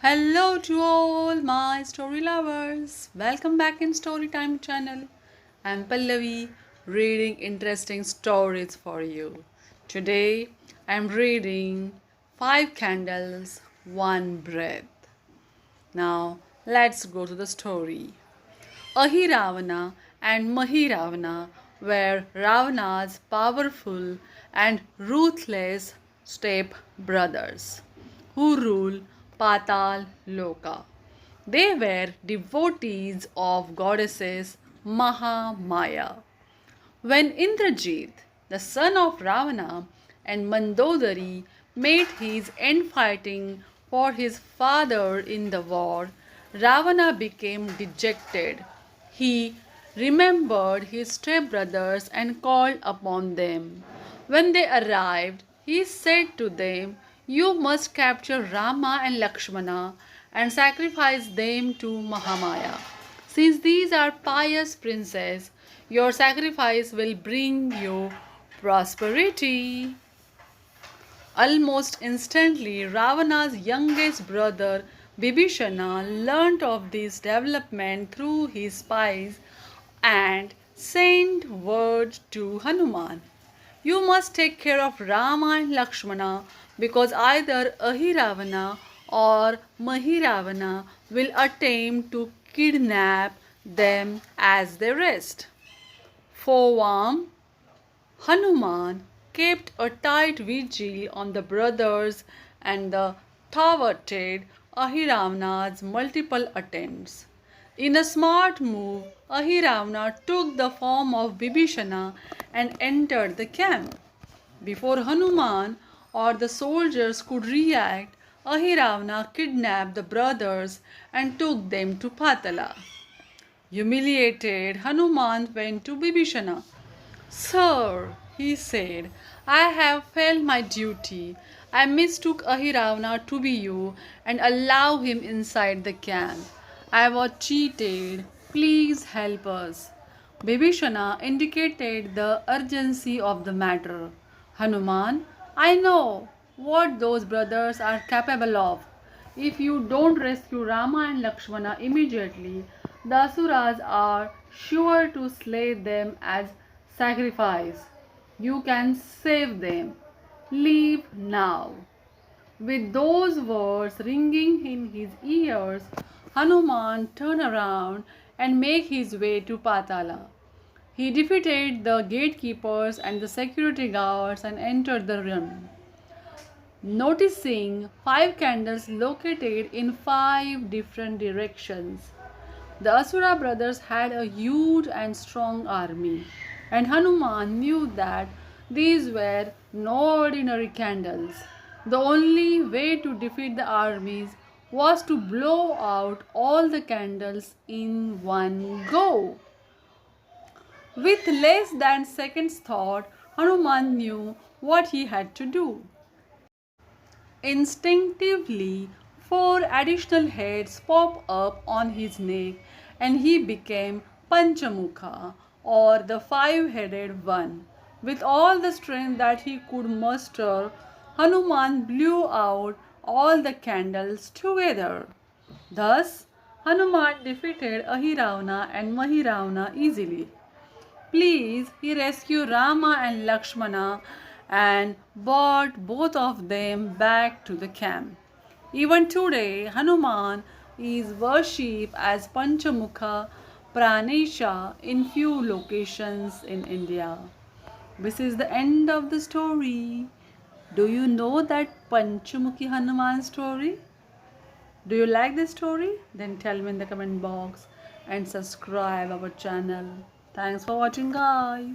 Hello to all my story lovers. Welcome back in Storytime channel. I'm Pallavi reading interesting stories for you. Today I'm reading 5 Candles, 1 Breath. Now let's go to the story. Ahiravana and Mahiravana were Ravana's powerful and ruthless step brothers who ruled Patal Loka. They were devotees of goddesses Mahamaya. When Indrajit, the son of Ravana, and Mandodari made his end fighting for his father in the war, Ravana became dejected. He remembered his stepbrothers and called upon them. When they arrived, he said to them, "You must capture Rama and Lakshmana and sacrifice them to Mahamaya. Since these are pious princes, your sacrifice will bring you prosperity." Almost instantly, Ravana's youngest brother Bibhishana learnt of this development through his spies and sent word to Hanuman. "You must take care of Rama and Lakshmana because either Ahiravana or Mahiravana will attempt to kidnap them as they rest." Forewarned, Hanuman kept a tight vigil on the brothers and thwarted Ahiravana's multiple attempts. In a smart move, Ahiravana took the form of Bibhishana and entered the camp. Before Hanuman or the soldiers could react, Ahiravana kidnapped the brothers and took them to Patala. Humiliated, Hanuman went to Bibhishana. "Sir," he said, "I have failed my duty. I mistook Ahiravana to be you and allowed him inside the camp. I was cheated. Please help us." Bibhishana indicated the urgency of the matter. "Hanuman, I know what those brothers are capable of. If you don't rescue Rama and Lakshmana immediately, the Asuras are sure to slay them as sacrifice. You can save them. Leave now." With those words ringing in his ears, Hanuman turned around and made his way to Patala. He defeated the gatekeepers and the security guards and entered the room. Noticing 5 candles located in 5 different directions, the Asura brothers had a huge and strong army, and Hanuman knew that these were no ordinary candles. The only way to defeat the armies was to blow out all the candles in one go. With less than seconds thought, Hanuman knew what he had to do. Instinctively, 4 additional heads popped up on his neck and he became Panchamukha, or the 5-headed one. With all the strength that he could muster, Hanuman blew out all the candles together. Thus, Hanuman defeated Ahiravana and Mahiravana easily. Please, he rescued Rama and Lakshmana and brought both of them back to the camp. Even today, Hanuman is worshipped as Panchamukha Pranesha in few locations in India. This is the end of the story. Do you know that Panchamukhi Hanuman story? Do you like this story? Then tell me in the comment box and subscribe our channel. Thanks for watching, guys.